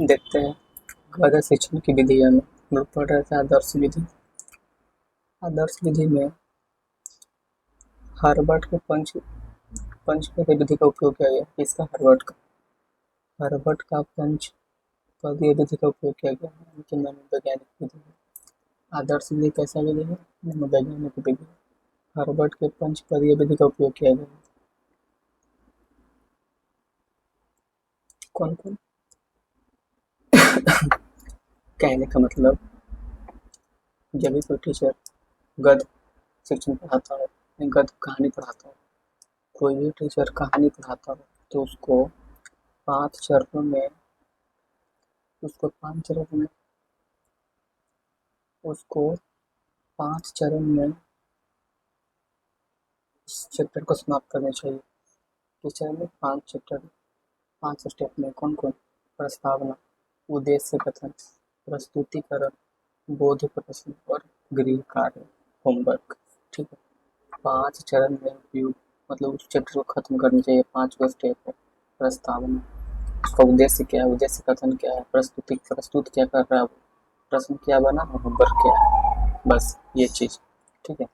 देखते हैं गद्य शिक्षण की विधियाँ में हम लोग पढ़ रहे थे आदर्श विधि। आदर्श विधि में हार्वर्ड के पंचपदीय विधि का उपयोग किया गया। किसका? हार्वर्ड का पंचपदीय विधि का उपयोग किया गया है, उनकी मनोवैज्ञानिक विधि है। आदर्श विधि कैसा विधि है? मनोवैज्ञानिक विधि। हार्वर्ड के पंचपदीय विधि का उपयोग किया गया है। कौन कौन? कहने का मतलब जब भी कोई टीचर गद्य शिक्षण पढ़ाता हो, गद्य कहानी पढ़ाता हो, कोई भी टीचर कहानी पढ़ाता हो तो उसको पांच चरणों में उसको पांच चरण में इस चैप्टर को समाप्त करना चाहिए। टीचर में 5 चैप्टर 5 स्टेप में कौन कौन? प्रस्तावना, उद्देश्य कथन, प्रस्तुतिकरण, बोध प्रश्न और गृह कार्य, होमवर्क। ठीक है, 5 चरण में उपयोग मतलब उस चैप्टर को खत्म करना चाहिए। 5 गो स्टेप है। प्रस्तावना, उसका उद्देश्य क्या है, उद्देश्य कथन क्या है, प्रस्तुत क्या कर रहा है, प्रश्न क्या बना, होमवर्क क्या है, बस ये चीज। ठीक है।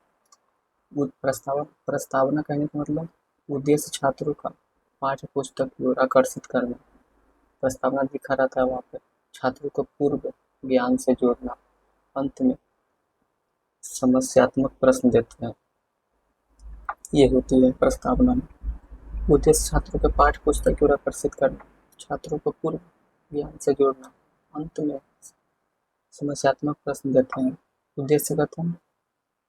प्रस्तावना कहने का मतलब उद्देश्य छात्रों का पाठ्य पुस्तक की ओर आकर्षित करना। प्रस्तावना लिखा रहता है वहाँ पे, छात्रों को पूर्व ज्ञान से जोड़ना। अंत में समस्यात्मक प्रश्न देते हैं, ये होती है प्रस्तावना में। उद्देश्य छात्रों के पाठ्य पुस्तक की ओर आकर्षित करना, छात्रों को पूर्व ज्ञान से जोड़ना। अंत में समस्यात्मक प्रश्न देते हैं। उद्देश्य कथन,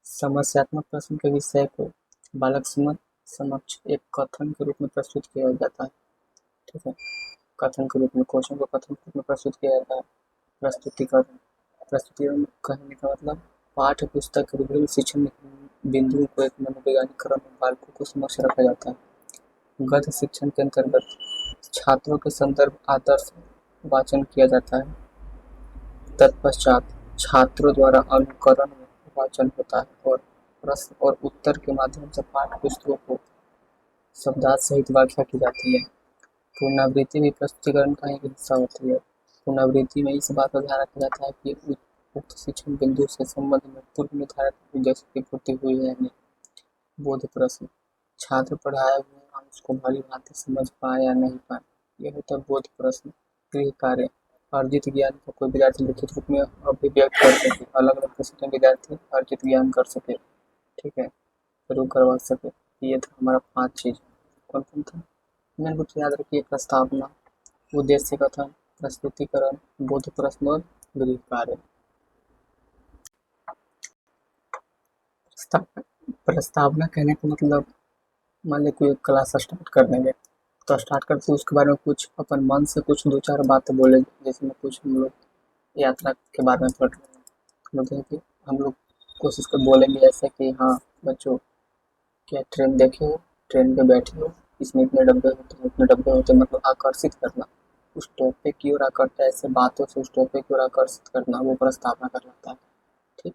समस्यात्मक प्रश्न के विषय को बालक समक्ष एक कथन के रूप में प्रस्तुत किया जाता है। ठीक है, कथन के रूप में, क्वेश्चन को कथन के रूप में प्रस्तुत किया जाता है। प्रस्तुतिकरण कहने का मतलब पाठ्य पुस्तक के विभिन्न शिक्षण बिंदुओं को एक मनोवैज्ञानिक क्रम में बालकों को समक्ष रखा जाता है। गद्य शिक्षण के अंतर्गत छात्रों के संदर्भ आदर्श वाचन किया जाता है। तत्पश्चात छात्रों द्वारा अनुकरण वाचन होता है और प्रश्न और उत्तर के माध्यम से पाठ्य पुस्तकों को शब्दार्थ सहित व्याख्या की जाती है। पुनरावृत्ति भी प्रस्तुतिकरण का एक हिस्सा होती है। पुनरावृत्ति में इस बात का ध्यान रखा जाता है कि उक्त शिक्षण बिंदु से संबंध में पूर्व निर्धारित उद्देश्य की पूर्ति हुई है या नहीं। बोध प्रश्न, छात्र पढ़ाए हुए हम उसको भली भांति समझ पाए या नहीं पाए, यह होता है बोध प्रश्न। गृह कार्य, अर्जित ज्ञान को कोई विद्यार्थी लिखित रूप में अभिव्यक्त कर सके, अलग अलग प्रश्न में विद्यार्थी अर्जित ज्ञान कर सके, ठीक है, प्रयोग करवा सके। ये था हमारा 5 चीज। कौन कौन था? मेन रूप से याद रखिए, प्रस्तावना, उद्देश्य कथन, प्रस्तुतिकरण, बोध प्रश्न और गृह कार्य। प्रस्तावना कहने का मतलब मान ली कोई क्लास स्टार्ट कर देंगे तो स्टार्ट करते उसके बारे में कुछ अपन मन से कुछ 2-4 बातें बोले, जिसमें कुछ हम लोग यात्रा के बारे में पढ़ रहे हैं, मतलब कि हम लोग कोशिश कर बोलेंगे ऐसे कि हाँ बच्चों, क्या ट्रेन देखे हो, ट्रेन पे बैठे हो, इसमें इतने डब्बे होते हैं, उतने डब्बे होते हैं, मतलब आकर्षित करना उस टॉपिक की ओर, आकर्षित ऐसे बातों से उस टॉपिक की ओर आकर्षित करना, वो प्रस्तावना कहलाता है। ठीक,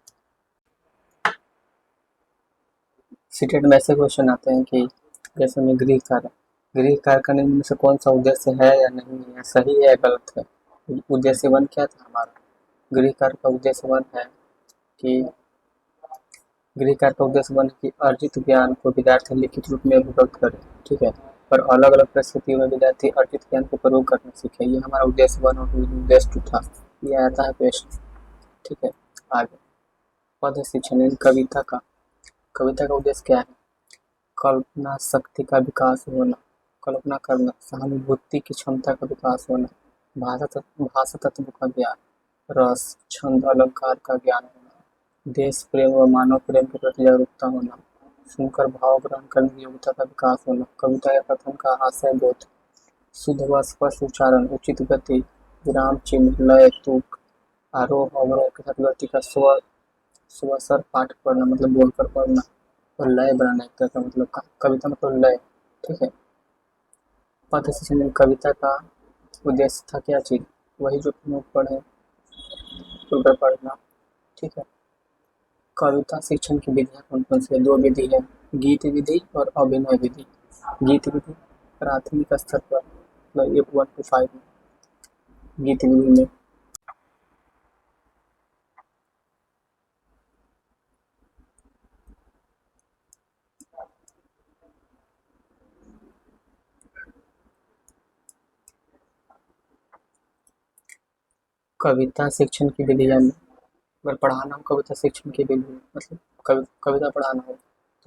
सीटेट में ऐसे क्वेश्चन आते हैं कि जैसे में गृह कार्य करने में से कौन सा उद्देश्य है या नहीं है, सही है या गलत है। उद्देश्य 1 क्या था हमारा? गृह कार्य का उद्देश्य 1 है कि गृह कार्य का उद्देश्य 1 कि अर्जित ज्ञान को विद्यार्थी लिखित रूप में अभिव्यक्त करे। ठीक है, पर अलग अलग परिस्थितियों में विद्यार्थी अर्जित ज्ञान को प्रयोग करना सीखे, ये हमारा उद्देश्य 1 और उद्देश्य 2 था। ये आता है क्वेश्चन। ठीक है, आगे पद शिक्षण, कविता का उद्देश्य क्या है? कल्पना शक्ति का विकास होना, कल्पना करना, सहानुभूति की क्षमता का विकास होना, भाषा तत्व का ज्ञान, रस, छंद, अलंकार का ज्ञान होना, देश प्रेम व मानव प्रेम के प्रति जागरूकता होना, सुनकर भाव ग्रहण करने की योग्यता का विकास होना, कविता या कथन का आशय बोध, शुद्ध व स्पष्ट उच्चारण, उचित गति, विराम चिन्ह, लय, तुक, आरोह अवरोह के साथ गति का स्वर पाठ पढ़ना, मतलब बोलकर पढ़ना, और लय बनाना एक तरह का, मतलब कविता मतलब लय। ठीक है, पद शिक्षण में कविता का उद्देश्य था क्या चीज? वही जो तुम लोग पढ़े, खुलकर पढ़ना। ठीक है, कविता शिक्षण की विधियां कौन कौन सी है? 2 विधि है, गीत विधि और अभिनय विधि। गीत विधि प्राथमिक स्तर पर, मतलब 1 to 5 में, गीत विधि में। कविता शिक्षण की विधियाँ में अगर पढ़ाना हो कविता शिक्षण की विधि मतलब कविता पढ़ाना हो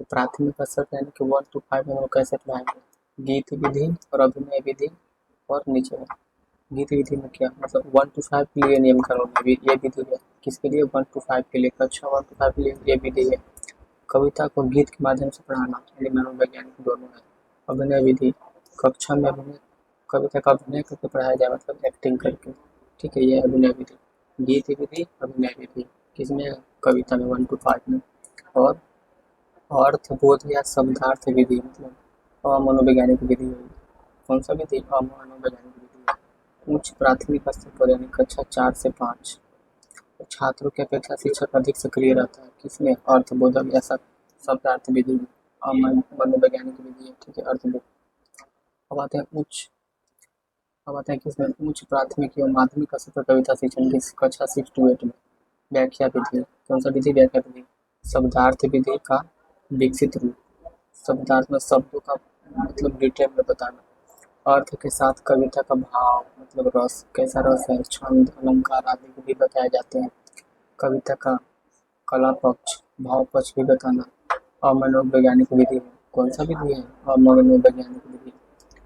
तो प्राथमिक स्तर यानी कि 1 to 5 में वो कैसे पढ़ाएंगे? गीत विधि और अभिनय विधि और नीचे में गीत विधि में क्या मतलब 1 to 5 के लिए नियम कानून ये विधि है। किसके लिए? 1 to 5 के लिए, कक्षा 1 to 5 के लिए ये विधि है। कविता को गीत के माध्यम से पढ़ाना यानी मनोवैज्ञानिक दोनों है। अभिनय विधि कक्षा में अभिनय कविता का अभिनय करके पढ़ाया जाए मतलब एक्टिंग करके, ठीक है, ये अभिनय विधि। गीत विधि अभिनय विधि किसमें? कविता में 1 to 5 में। और अर्थबोध या शब्दार्थ विधि मतलब अमनोवैज्ञानिक विधि है। कौन सा विधि? अमनोवैज्ञानिक विधि है। उच्च प्राथमिक स्तर पर यानी कक्षा 4 से 5 छात्रों की अपेक्षा शिक्षक अधिक सक्रिय रहता है। किसमें? अर्थबोधक या शब्दार्थ विधि में। मनोवैज्ञानिक विधि है, ठीक है, अर्थबोध। अब आते हैं किसमें? उच्च प्राथमिक एवं माध्यमिक स्तर पर कविता शिक्षण की कक्षा 6 to 8 में। व्याख्या विधि कौन सा विधि? व्याख्या विधि शब्दार्थ विधि का विकसित रूप। शब्दार्थ में शब्दों का मतलब डिटेल में बताना। अर्थ के साथ कविता का भाव मतलब रस, कैसा रस है, छंद, अलंकार आदि भी बताए जाते हैं। कविता का कला पक्ष, भाव पक्ष भी बताना। अमनोवैज्ञानिक विधि है। कौन सा विधि है? अमनोवैज्ञानिक विधि।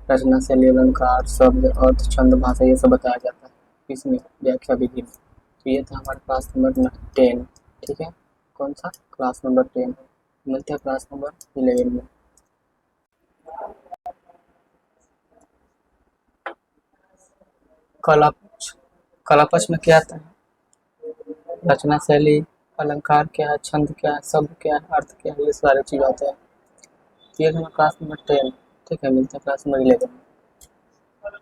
रचना शैली, अलंकार, शब्द, अर्थ, छंद, भाषा ये सब बताया जाता है। इसमें व्याख्या विधि में। तो ये था हमारे क्लास नंबर 10, ठीक है। कौन सा? Class number 10। मिलते हैं क्लास नंबर 11 में। कला पक्ष, कला पक्ष में क्या आता है? रचना शैली, अलंकार क्या है, छंद क्या है, शब्द क्या है, अर्थ क्या है, ये सारी चीज आते हैं। ये था क्लास नंबर 10, ठीक है। मिलते हैं क्लास नंबर 11 में।